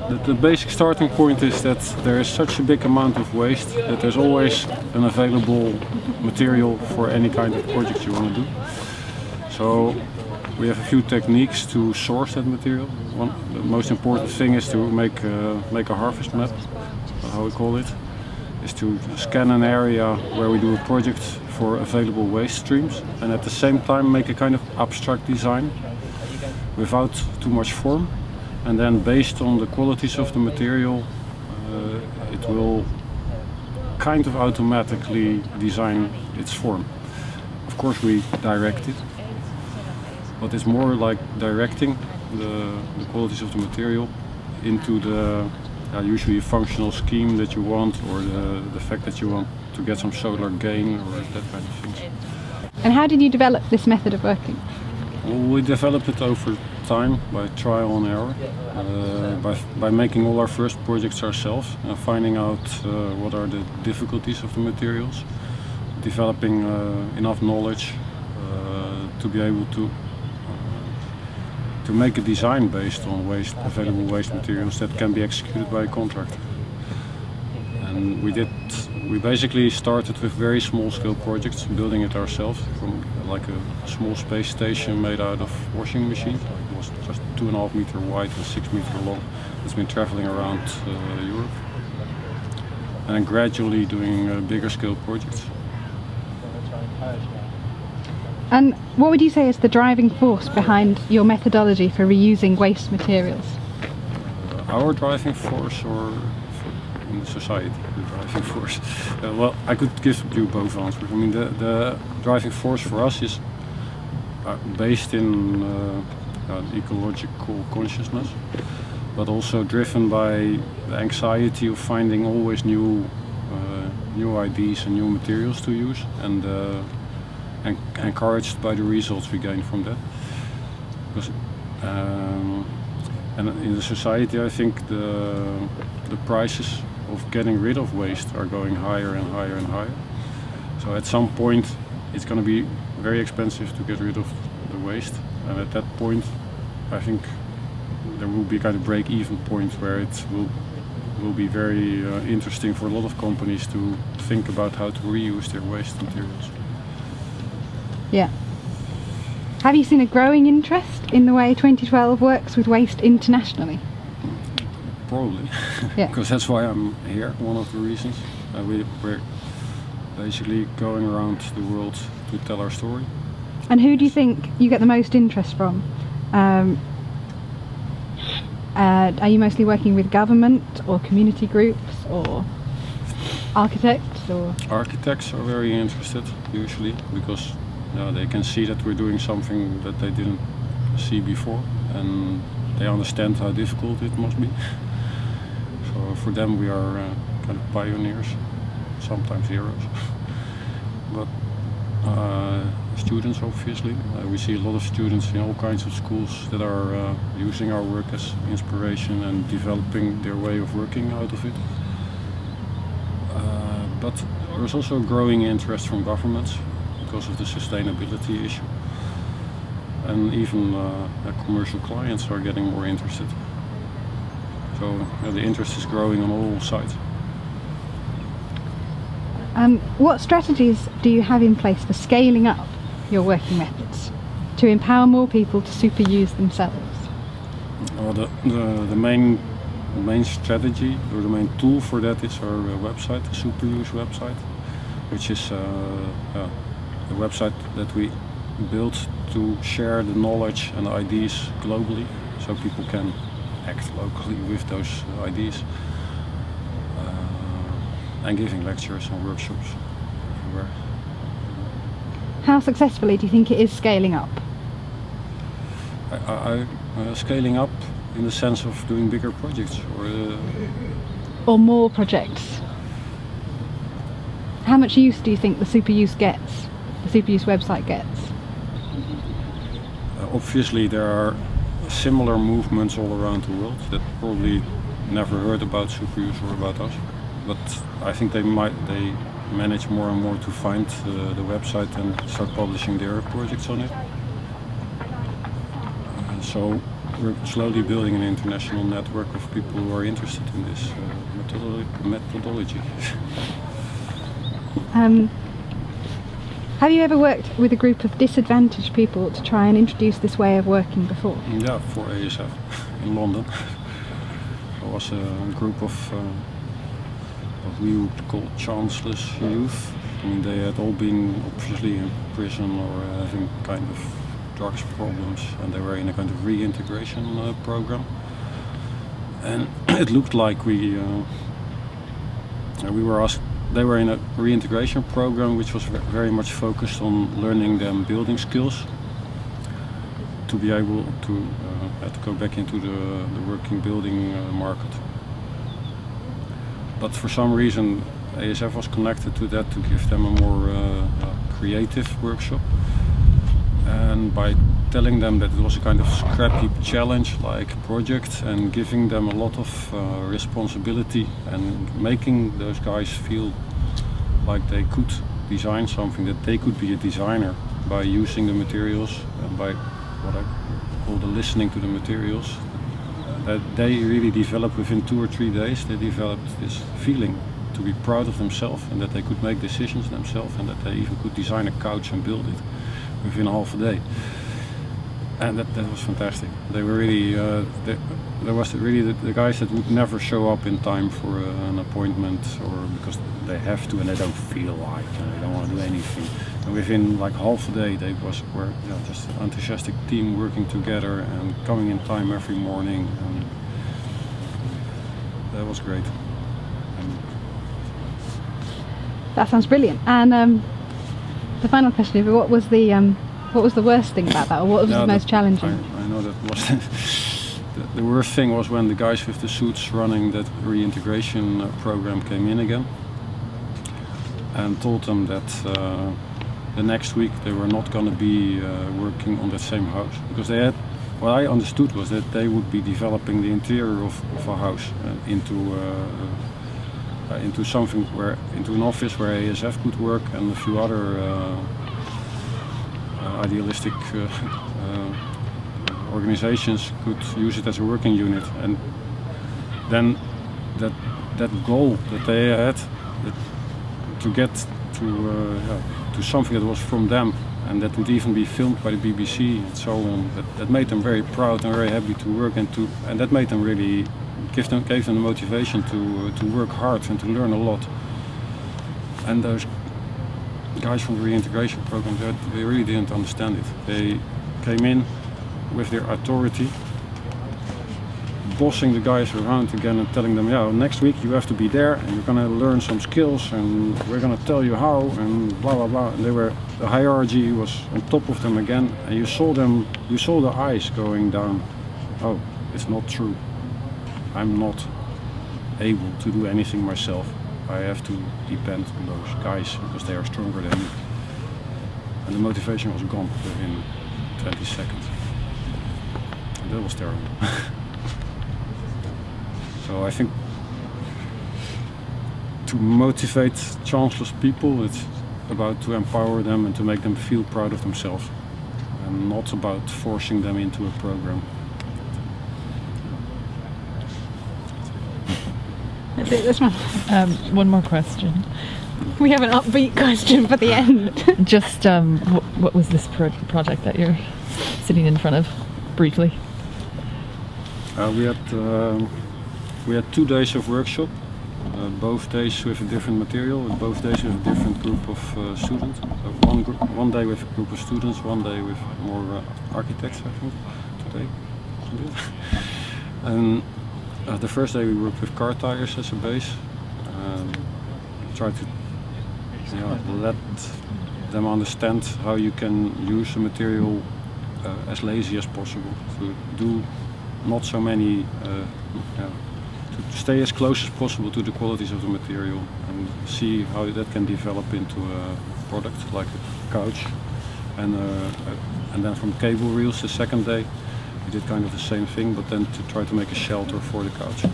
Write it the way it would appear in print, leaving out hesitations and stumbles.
the basic starting point is that there is such a big amount of waste that there's always an available material for any kind of project you want to do. So we have a few techniques to source that material. The most important thing is to make a harvest map, how we call it, is to scan an area where we do a project for available waste streams, and at the same time make a kind of abstract design without too much form, and then based on the qualities of the material it will kind of automatically design its form. Of course we direct it, but it's more like directing the qualities of the material into the usually a functional scheme that you want, or the fact that you want to get some solar gain or that kind of things. And how did you develop this method of working? Well, we developed it over time by trial and error, by making all our first projects ourselves and finding out what are the difficulties of the materials, developing enough knowledge to be able to make a design based on available waste materials that can be executed by a contractor. And we basically started with very small scale projects, building it ourselves from like a small space station made out of washing machines. It was just 2.5 meter wide and 6 meter long. It's been traveling around Europe. And then gradually doing bigger scale projects. And what would you say is the driving force behind your methodology for reusing waste materials? Our driving force, or in society, the driving force? Well, I could give you both answers. I mean, the driving force for us is based in ecological consciousness, but also driven by the anxiety of finding always new ideas and new materials to use, and encouraged by the results we gain from that. Because, and in the society, I think the prices of getting rid of waste are going higher and higher and higher. So at some point it's going to be very expensive to get rid of the waste, and at that point I think there will be a kind of break-even point where it will be very interesting for a lot of companies to think about how to reuse their waste materials. Yeah. Have you seen a growing interest in the way 2012 works with waste internationally? Probably, yeah. Because that's why I'm here, one of the reasons. We're basically going around the world to tell our story. And who do you think you get the most interest from? Are you mostly working with government or community groups or architects? Or? Architects are very interested usually, because they can see that we're doing something that they didn't see before, and they understand how difficult it must be. So for them we are kind of pioneers, sometimes heroes. But students, obviously, we see a lot of students in all kinds of schools that are using our work as inspiration and developing their way of working out of it. But there's also a growing interest from governments because of the sustainability issue, and even commercial clients are getting more interested. So the interest is growing on all sides. What strategies do you have in place for scaling up your working methods to empower more people to superuse themselves? Well, the main strategy, or the main tool for that, is our website, the SUPERUSE website, which is a website that we built to share the knowledge and ideas globally, so people can act locally with those ideas, and giving lectures and workshops everywhere. How successfully do you think it is scaling up? Scaling up in the sense of doing bigger projects, or more projects. How much use do you think the SUPERUSE website gets? Obviously there are similar movements all around the world that probably never heard about SUPERUSE or about us, but I think they manage more and more to find the website and start publishing their projects on it. So we're slowly building an international network of people who are interested in this methodology. Have you ever worked with a group of disadvantaged people to try and introduce this way of working before? Yeah, for ASF in London. There was a group of what we would call chanceless youth. I mean, they had all been obviously in prison or having kind of drugs problems, and they were in a kind of reintegration program. And it looked like we were asked. They were in a reintegration program which was very much focused on learning them building skills to be able to go back into the working building market. But for some reason ASF was connected to that to give them a more creative workshop. And by telling them that it was a kind of scrappy challenge-like project and giving them a lot of responsibility and making those guys feel like they could design something, that they could be a designer by using the materials and by what I call the listening to the materials, that they really developed within 2 or 3 days. They developed this feeling to be proud of themselves and that they could make decisions themselves and that they even could design a couch and build it within half a day. And that was fantastic. They were really, there was really the guys that would never show up in time for an appointment, or because they have to and they don't feel like, they don't want to do anything. And within like half a day they were just an enthusiastic team working together and coming in time every morning, and that was great. That sounds brilliant. And the final question is, what was the worst thing about that, or what was the most challenging? I know that was the worst thing was when the guys with the suits running that reintegration program came in again and told them that the next week they were not going to be working on that same house, because they had, what I understood was that they would be developing the interior of a house into something into an office where ASF could work and a few other idealistic organizations could use it as a working unit. And then that goal that they had, to get to something that was from them and that would even be filmed by the BBC and so on, that made them very proud and very happy to work, and that made them really gave them the motivation to work hard and to learn a lot. And those guys from the reintegration program, they really didn't understand it. They came in with their authority, bossing the guys around again and telling them, next week you have to be there and you're going to learn some skills and we're going to tell you how and blah blah blah. And the hierarchy was on top of them again, and you saw the eyes going down. Oh, it's not true. I'm not able to do anything myself. I have to depend on those guys because they are stronger than me. And the motivation was gone within 20 seconds. And that was terrible. So I think to motivate chanceless people, it's about to empower them and to make them feel proud of themselves, and not about forcing them into a program. That's it, this one. One more question. We have an upbeat question for the end. Just what was this project that you're sitting in front of, briefly? We had 2 days of workshop, both days with a different material, and both days with a different group of students. One day with a group of students, one day with more architects, I think, today. And the first day we worked with car tires as a base. Tried to let them understand how you can use the material as lazy as possible, to do not so many, to stay as close as possible to the qualities of the material and see how that can develop into a product like a couch. And then from cable reels the second day we did kind of the same thing, but then to try to make a shelter for the couch.